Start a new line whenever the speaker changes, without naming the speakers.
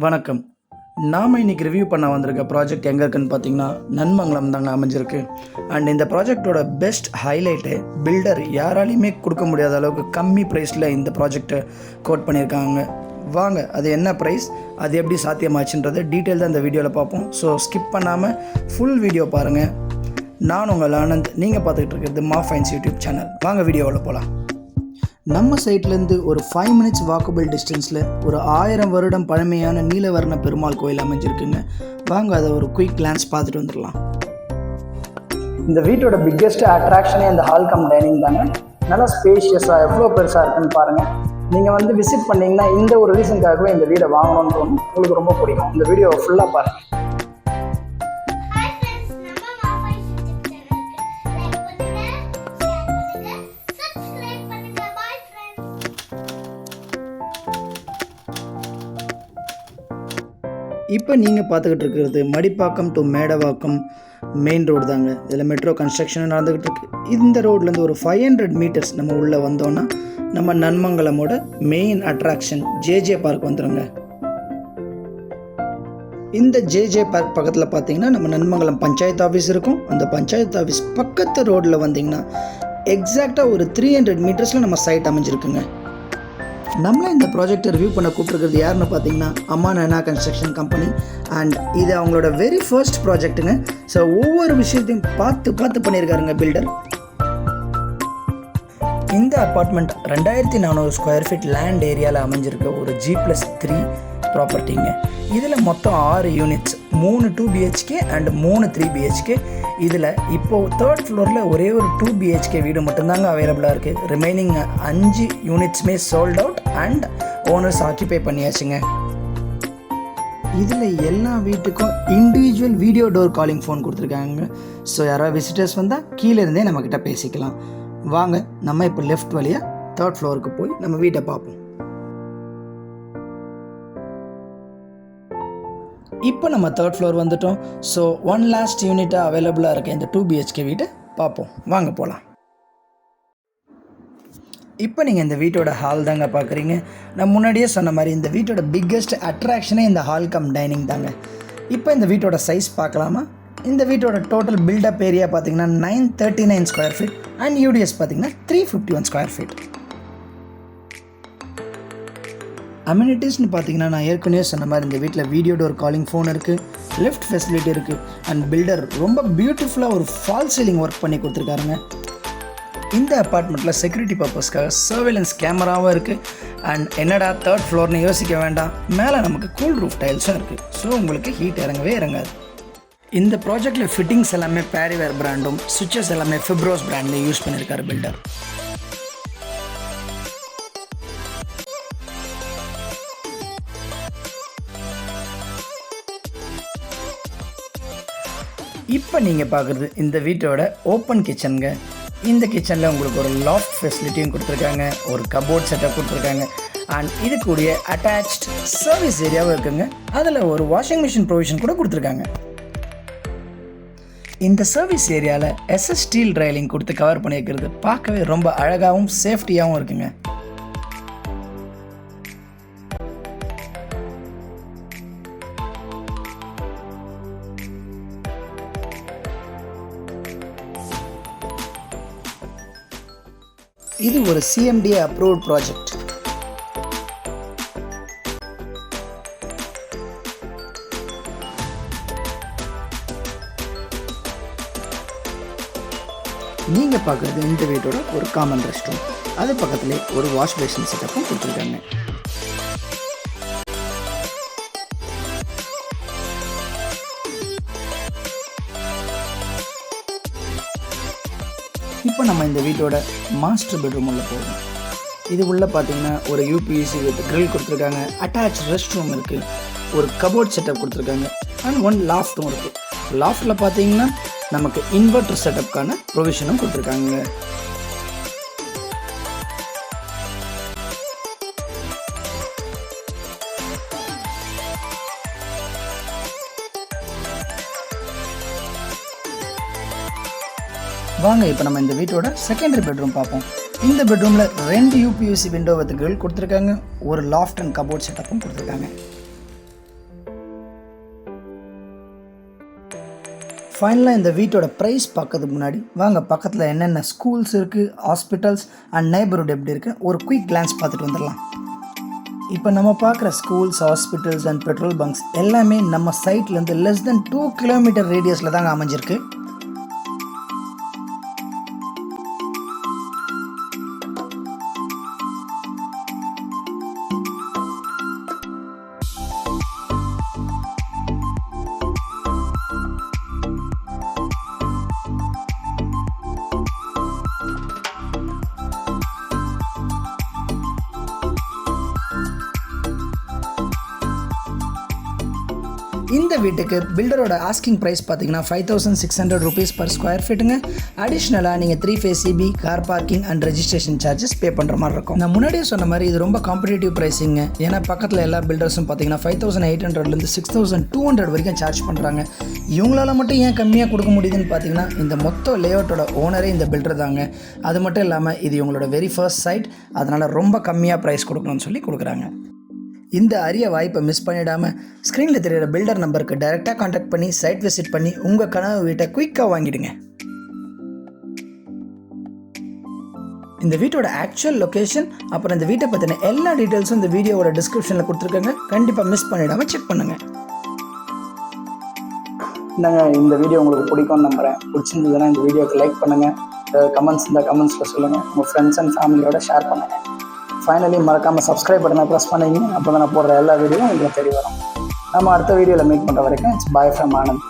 வணக்கம். நாம் இன்றைக்கி ரிவ்யூ பண்ண வந்திருக்க ப்ராஜெக்ட் எங்கே இருக்குன்னு பார்த்தீங்கன்னா நன்மங்கலம் தாங்க அமைஞ்சிருக்கு. அண்ட் இந்த ப்ராஜெக்டோட பெஸ்ட் ஹைலைட்டு பில்டர் யாராலையுமே கொடுக்க முடியாத அளவுக்கு கம்மி ப்ரைஸில் இந்த ப்ராஜெக்டை கோட் பண்ணியிருக்காங்க. வாங்க அது என்ன ப்ரைஸ், அது எப்படி சாத்தியமாச்சுன்றதை டீட்டெயில் தான் இந்த வீடியோவில் பார்ப்போம். ஸோ ஸ்கிப் பண்ணாமல் ஃபுல் வீடியோ பாருங்கள். நான் உங்கள் ஆனந்த், நீங்கள் பார்த்துக்கிட்டு இருக்கிறது மாஃபைன்ஸ் யூடியூப் சேனல். வாங்க வீடியோவில் போகலாம். நம்ம சைட்லேருந்து ஒரு 5 மினிட்ஸ் வாக்கபிள் டிஸ்டன்ஸில் ஒரு 1000 வருடம் பழமையான நீலவர்ண பெருமாள் கோயில் அமைஞ்சிருக்குங்க. வாங்க அதை ஒரு குயிக் கிளான்ஸ் பார்த்துட்டு வந்துடலாம். இந்த வீட்டோட பிக்கெஸ்ட் அட்ராக்ஷனே இந்த ஹால் கம் டைனிங் தாங்க. நல்லா ஸ்பேஷியஸாக எவ்வளோ பெருசாக இருக்குன்னு பாருங்கள். நீங்கள் விசிட் பண்ணிங்கன்னா இந்த ஒரு ரீசனுக்காகவே இந்த வீடை வாங்கணும்னு தோணும். உங்களுக்கு ரொம்ப பிடிக்கும். இந்த வீடியோ ஃபுல்லாக பாருங்கள். இப்போ நீங்கள் பார்த்துக்கிட்டு இருக்கிறது Madipakkam to Medavakkam main road தாங்க. இதில் மெட்ரோ கன்ஸ்ட்ரக்ஷன் நடந்துக்கிட்டு இருக்கு. இந்த ரோட்லேருந்து ஒரு 500 மீட்டர்ஸ் நம்ம உள்ளே வந்தோன்னா நம்ம நன்மங்கலமோட மெயின் அட்ராக்ஷன் ஜேஜே பார்க் வந்துடுங்க. இந்த ஜேஜே பார்க் பக்கத்தில் பார்த்தீங்கன்னா நம்ம நன்மங்கலம் பஞ்சாயத்து ஆஃபீஸ் இருக்கும். அந்த பஞ்சாயத்து ஆஃபீஸ் பக்கத்து ரோட்டில் வந்தீங்கன்னா எக்ஸாக்டாக ஒரு 300 மீட்டர்ஸில் நம்ம சைட் அமைஞ்சிருக்குங்க. நம்மளே இந்த ப்ராஜெக்டை ரிவ்யூ பண்ண கூப்பிட்டுருக்கிறது யாருன்னு பார்த்தீங்கன்னா அம்மா நைனா கன்ஸ்ட்ரக்ஷன் கம்பெனி. அண்ட் இது அவங்களோட வெரி ஃபர்ஸ்ட் ப்ராஜெக்ட்டுங்க. ஸோ ஒவ்வொரு விஷயத்தையும் பார்த்து பண்ணியிருக்காருங்க பில்டர். இந்த அப்பார்ட்மெண்ட் 2400 ஸ்கொயர் ஃபீட் லேண்ட் ஏரியாவில் அமைஞ்சிருக்க ஒரு G+3 ப்ராப்பர்ட்டிங்க. இதில் மொத்தம் 6 யூனிட்ஸ், 3 2 BHK அண்ட் 3 3 BHK. இதில் இப்போது 3rd ஃப்ளோரில் ஒரே ஒரு 2 BHK வீடு மட்டும்தாங்க அவைலபிளாக இருக்குது. ரிமைனிங் 5 யூனிட்ஸுமே sold out and owners occupy பண்ணியாச்சுங்க. இதில் எல்லா வீட்டுக்கும் individual video door calling phone கொடுத்துருக்காங்க. ஸோ யாராவது விசிட்டர்ஸ் வந்தால் கீழே இருந்தே நம்மக்கிட்ட பேசிக்கலாம். வாங்க நம்ம இப்போ லெஃப்ட் வழியாக 3rd ஃப்ளோருக்கு போய் நம்ம வீட்டை பார்ப்போம். இப்போ நம்ம 3rd ஃப்ளோர் வந்துட்டோம். ஸோ 1 லாஸ்ட் யூனிட்டாக அவைலபிளாக இருக்க இந்த 2 BHK வீட்டை பார்ப்போம். வாங்க போகலாம். இப்போ நீங்கள் இந்த வீட்டோட ஹால் தாங்க பார்க்குறீங்க. நான் முன்னாடியே சொன்ன மாதிரி இந்த வீட்டோட பிக்கெஸ்ட் அட்ராக்ஷனே இந்த ஹால் கம் டைனிங் தாங்க. இப்போ இந்த வீட்டோட சைஸ் பார்க்கலாமா? இந்த வீட்டோட டோட்டல் பில்டப் ஏரியா பார்த்தீங்கன்னா 939 ஸ்கொயர் ஃபீட் அண்ட் யூடிஎஸ் பார்த்தீங்கன்னா 351 ஸ்கொயர் ஃபீட். அம்யூனிட்டிஸ்னு பார்த்தீங்கன்னா நான் ஏற்கனவே சொன்ன மாதிரி இந்த வீட்டில் வீடியோ டோர் காலிங் ஃபோன் இருக்குது, லிஃப்ட் ஃபெசிலிட்டி இருக்குது அண்ட் பில்டர் ரொம்ப பியூட்டிஃபுல்லாக ஒரு ஃபால் சீலிங் ஒர்க் பண்ணி கொடுத்துருக்காருங்க. இந்த அப்பார்ட்மெண்ட்டில் செக்யூரிட்டி பர்பஸ்க்காக சர்வேலன்ஸ் கேமராவும் இருக்குது. அண்ட் என்னடா 3rd ஃப்ளோர்னு யோசிக்க வேண்டாம், மேலே நமக்கு கூல் ரூஃப் டைல்ஸும் இருக்குது. ஸோ உங்களுக்கு ஹீட் இறங்கவே இறங்காது. இந்த ப்ராஜெக்டில் ஃபிட்டிங்ஸ் எல்லாமே பேரிவேர் பிராண்டும், சுவிட்சஸ் எல்லாமே ஃபிப்ரோஸ் பிராண்ட்லேயும் யூஸ் பண்ணியிருக்காரு பில்டர். இப்போ நீங்கள் பார்க்குறது இந்த வீட்டோட ஓப்பன் கிச்சனுங்க. இந்த கிச்சனில் உங்களுக்கு ஒரு லாஃப்ட் ஃபெசிலிட்டியும் கொடுத்துருக்காங்க, ஒரு கபோர்ட் செட்டப் கொடுத்துருக்காங்க அண்ட் இது கூடிய அட்டாச்ட் சர்வீஸ் ஏரியாவும் இருக்குங்க. அதில் ஒரு வாஷிங் மிஷின் ப்ரொவிஷன் கூட கொடுத்துருக்காங்க. இந்த சர்வீஸ் ஏரியாவில் SS ஸ்டீல் ரைலிங் கொடுத்து கவர் பண்ணியிருக்கிறது பார்க்கவே ரொம்ப அழகாகவும் சேஃப்டியாகவும் இருக்குங்க. இது ஒரு CMDA அப்ரூவ்ட் ப்ராஜெக்ட். நீங்கள் பார்க்குறது இந்த வீட்டோட ஒரு காமன் ரெஸ்ட் ரூம். அது பக்கத்துலேயே ஒரு வாஷ் பேசின் செட்டப்பும் கொடுத்துருக்காங்க. இப்போ நம்ம இந்த வீட்டோட மாஸ்டர் பெட்ரூம் உள்ள போவோம். இது உள்ளே பார்த்தீங்கன்னா ஒரு UPVC வித் கிரில் கொடுத்துருக்காங்க, அட்டாச் ரெஸ்ட் ரூம் இருக்குது, ஒரு கபோர்ட் செட்டப் கொடுத்துருக்காங்க அண்ட் 1 லாஃப்ட்டும் இருக்குது. லாஃப்ட்டில் பார்த்தீங்கன்னா நமக்கு இன்வெர்டர் செட்டப்கான ப்ரொவிஷனும் கொடுத்துருக்காங்க. வாங்க இப்போ நம்ம இந்த வீட்டோட செகண்டரி பெட்ரூம் பார்ப்போம். இந்த பெட்ரூமில் 2 UPVC விண்டோ வித் கிரில் கொடுத்துருக்காங்க, ஒரு லாஃப்ட் அண்ட் கபோர்ட் செட்டப்பும் கொடுத்துருக்காங்க. ஃபைனலாக இந்த வீட்டோட ப்ரைஸ் பார்க்கறதுக்கு முன்னாடி வாங்க பக்கத்தில் என்னென்ன ஸ்கூல்ஸ் இருக்குது, ஹாஸ்பிட்டல்ஸ் அண்ட் நeighborhood எப்படி இருக்குது ஒரு குயிக் கிளான்ஸ் பார்த்துட்டு வந்துடலாம். இப்போ நம்ம பார்க்குற schools, hospitals and petrol bunks எல்லாமே நம்ம சைட்லேருந்து லெஸ் தென் 2 கிலோமீட்டர் ரேடியஸில் தாங்க அமைஞ்சிருக்கு. இந்த வீட்டுக்கு பில்டரோட ஆஸ்கிங் ப்ரைஸ் பார்த்தீங்கன்னா 5600 rupees per square feetங்க. அடிஷ்னலாக நீங்கள் 3 phase CB, car parking and registration charges பே பண்ணுற மாதிரி இருக்கும். நான் முன்னாடியே சொன்ன மாதிரி இது ரொம்ப காம்படிட்டிவ் ப்ரைஸிங்க. ஏன்னா பக்கத்தில் எல்லா பில்டர்ஸும் பார்த்தீங்கன்னா 5800லேருந்து 6200 வரைக்கும் சார்ஜ் பண்ணுறாங்க. இவங்களால மட்டும் ஏன் கம்மியாக கொடுக்க முடியுதுன்னு பார்த்தீங்கன்னா இந்த மொத்த லேஅவுட்டோட ஓனரே இந்த பில்டர் தாங்க. அது மட்டும் இல்லாமல் இது இவங்களோட வெரி ஃபர்ஸ்ட் சைட், அதனால் ரொம்ப கம்மியாக ப்ரைஸ் கொடுக்கணும்னு சொல்லி கொடுக்குறாங்க. இந்த அரிய வாய்ப்பை மிஸ் பண்ணிடாமல் ஸ்க்ரீனில் தெரிகிற பில்டர் நம்பருக்கு டைரெக்டாக கான்டாக்ட் பண்ணி சைட் விசிட் பண்ணி உங்கள் கனவு வீட்டை குயிக்காக வாங்கிடுங்க. இந்த வீட்டோட ஆக்சுவல் லொக்கேஷன் அப்புறம் இந்த வீட்டை பற்றின எல்லா டீட்டெயில்ஸும் இந்த வீடியோவோட டிஸ்கிரிப்ஷனில் கொடுத்துருக்காங்க. கண்டிப்பாக மிஸ் பண்ணிடாமல் செக் பண்ணுங்கள். நாங்கள் இந்த வீடியோ உங்களுக்கு பிடிக்கும்னு நம்புகிறேன். பிடிச்சிருந்ததுன்னா இந்த வீடியோக்கு லைக் பண்ணுங்கள். கமெண்ட்ஸ் இந்த கமெண்ட்ஸில் சொல்லுங்கள். உங்கள் ஃப்ரெண்ட்ஸ் அண்ட் ஃபேமிலியோட ஷேர் பண்ணுங்கள். ஃபைனலி மறக்காமல் சப்ஸ்கிரைப் பட்டனை ப்ரெஸ் பண்ணிங்க. அப்போ தான் நான் போடுற எல்லா வீடியோவும் உங்களுக்கு தெரிய வரும். நம்ம அடுத்த வீடியோவில் மீட் பண்ணுற வரைக்கும் இட்ஸ் பாய் ஃப்ரம் ஆனந்த்.